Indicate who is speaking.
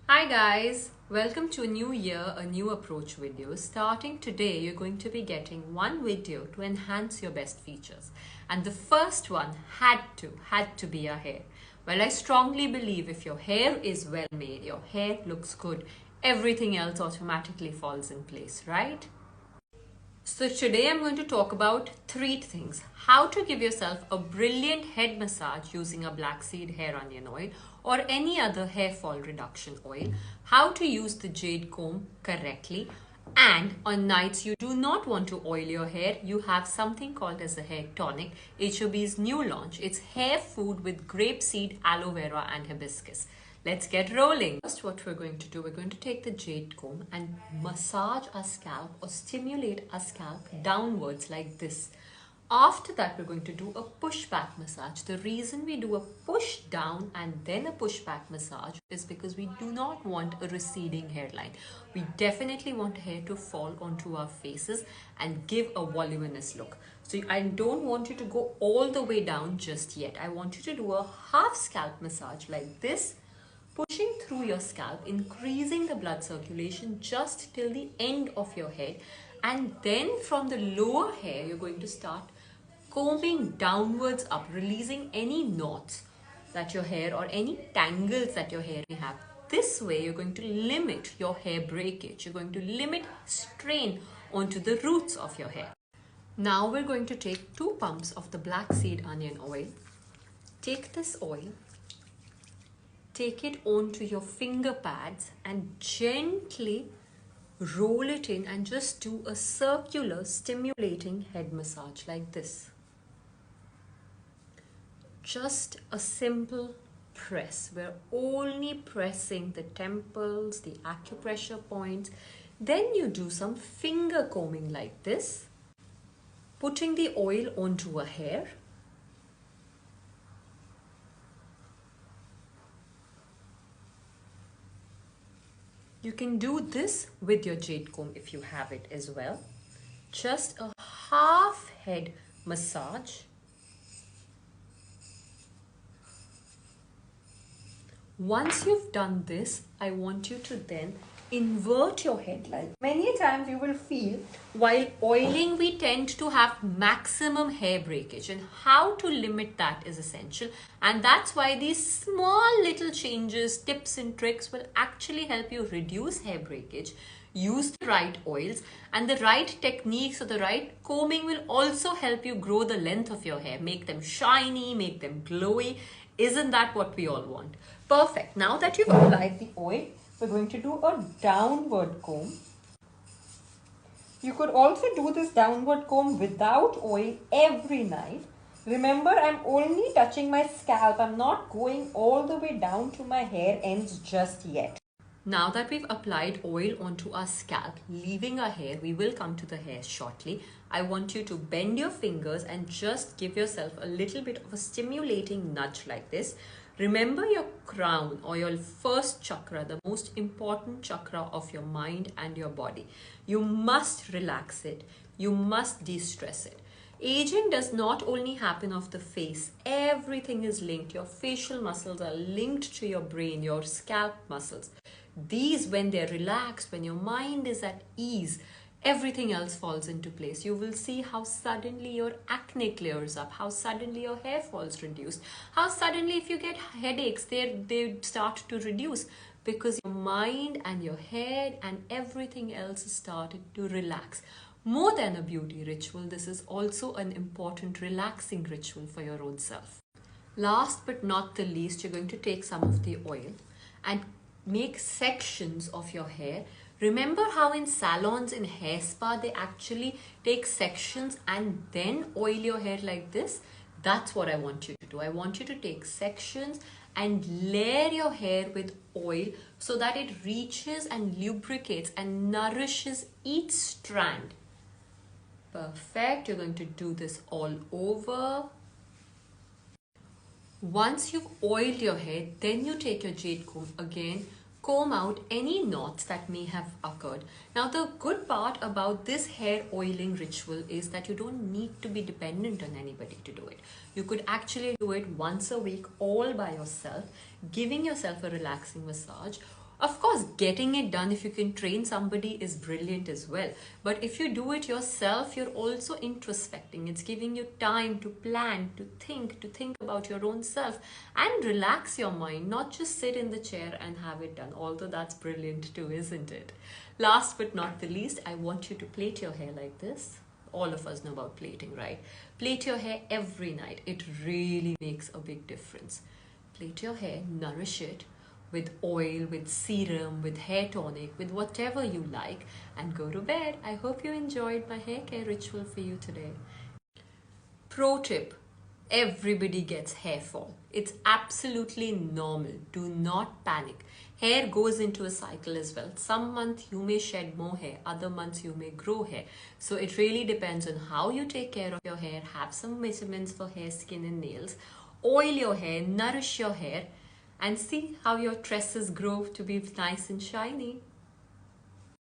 Speaker 1: Hi guys, welcome to a new year, a new approach video. Starting today, you're going to be getting one video to enhance your best features. And the first one had to be your hair. Well, I strongly believe if your hair is well made, your hair looks good, everything else automatically falls in place, right? So today I'm going to talk about three things. How to give yourself a brilliant head massage using a black seed hair onion oil or any other hair fall reduction oil. How to use the Jade Comb correctly. And on nights you do not want to oil your hair, you have something called as a hair tonic, HOB's new launch. It's hair food with grapeseed, aloe vera and hibiscus. Let's get rolling. First, what we're going to do, we're going to take the Jade Comb and massage our scalp or stimulate our scalp downwards like this. After that, we're going to do a push back massage. The reason we do a push down and then a push back massage is because we do not want a receding hairline. We definitely want hair to fall onto our faces and give a voluminous look. So I don't want you to go all the way down just yet. I want you to do a half scalp massage like this, pushing through your scalp, increasing the blood circulation just till the end of your head. And then from the lower hair, you're going to start combing downwards up, releasing any knots that your hair or any tangles that your hair may have. This way, you're going to limit your hair breakage. You're going to limit strain onto the roots of your hair. Now we're going to take 2 pumps of the black seed onion oil. Take this oil, take it onto your finger pads and gently roll it in and just do a circular stimulating head massage like this. Just a simple press. We're only pressing the temples, the acupressure points. Then you do some finger combing like this, putting the oil onto a hair. You can do this with your Jade Comb if you have it as well. Just a half head massage. Once you've done this, I want you to then invert your head like many times you will feel while oiling we tend to have maximum hair breakage, and how to limit that is essential. And that's why these small little changes, tips and tricks will actually help you reduce hair breakage. Use the right oils and the right techniques, or the right combing will also help you grow the length of your hair, make them shiny, make them glowy. Isn't that what we all want? Perfect. Now that you've applied the oil, we're going to do a downward comb. You could also do this downward comb without oil every night. Remember, I'm only touching my scalp. I'm not going all the way down to my hair ends just yet. Now that we've applied oil onto our scalp, leaving our hair, we will come to the hair shortly. I want you to bend your fingers and just give yourself a little bit of a stimulating nudge like this. Remember your crown or your first chakra, the most important chakra of your mind and your body. You must relax it. You must de-stress it. Aging does not only happen of the face. Everything is linked. Your facial muscles are linked to your brain, your scalp muscles. These, when they're relaxed, when your mind is at ease, everything else falls into place. You will see how suddenly your acne clears up, how suddenly your hair falls reduced, how suddenly if you get headaches, they start to reduce, because your mind and your head and everything else started to relax. More than a beauty ritual, this is also an important relaxing ritual for your own self. Last but not the least, you're going to take some of the oil and make sections of your hair. Remember how in salons, in hair spa, they actually take sections and then oil your hair like this? That's what I want you to do. I want you to take sections and layer your hair with oil so that it reaches and lubricates and nourishes each strand. Perfect. You're going to do this all over. Once you've oiled your hair, then you take your Jade Comb again, comb out any knots that may have occurred. Now, the good part about this hair oiling ritual is that you don't need to be dependent on anybody to do it. You could actually do it once a week all by yourself, giving yourself a relaxing massage. Of course, getting it done, if you can train somebody, is brilliant as well. But if you do it yourself, you're also introspecting. It's giving you time to plan, to think about your own self and relax your mind, not just sit in the chair and have it done. Although that's brilliant too, isn't it? Last but not the least, I want you to plait your hair like this. All of us know about plaiting, right? Plait your hair every night. It really makes a big difference. Plait your hair, nourish it with oil, with serum, with hair tonic, with whatever you like, and go to bed. I hope you enjoyed my hair care ritual for you today. Pro tip: everybody gets hair fall. It's absolutely normal. Do not panic. Hair goes into a cycle as well. Some months you may shed more hair, other months you may grow hair. So it really depends on how you take care of your hair. Have some measurements for hair, skin and nails. Oil your hair, nourish your hair, and see how your tresses grow to be nice and shiny.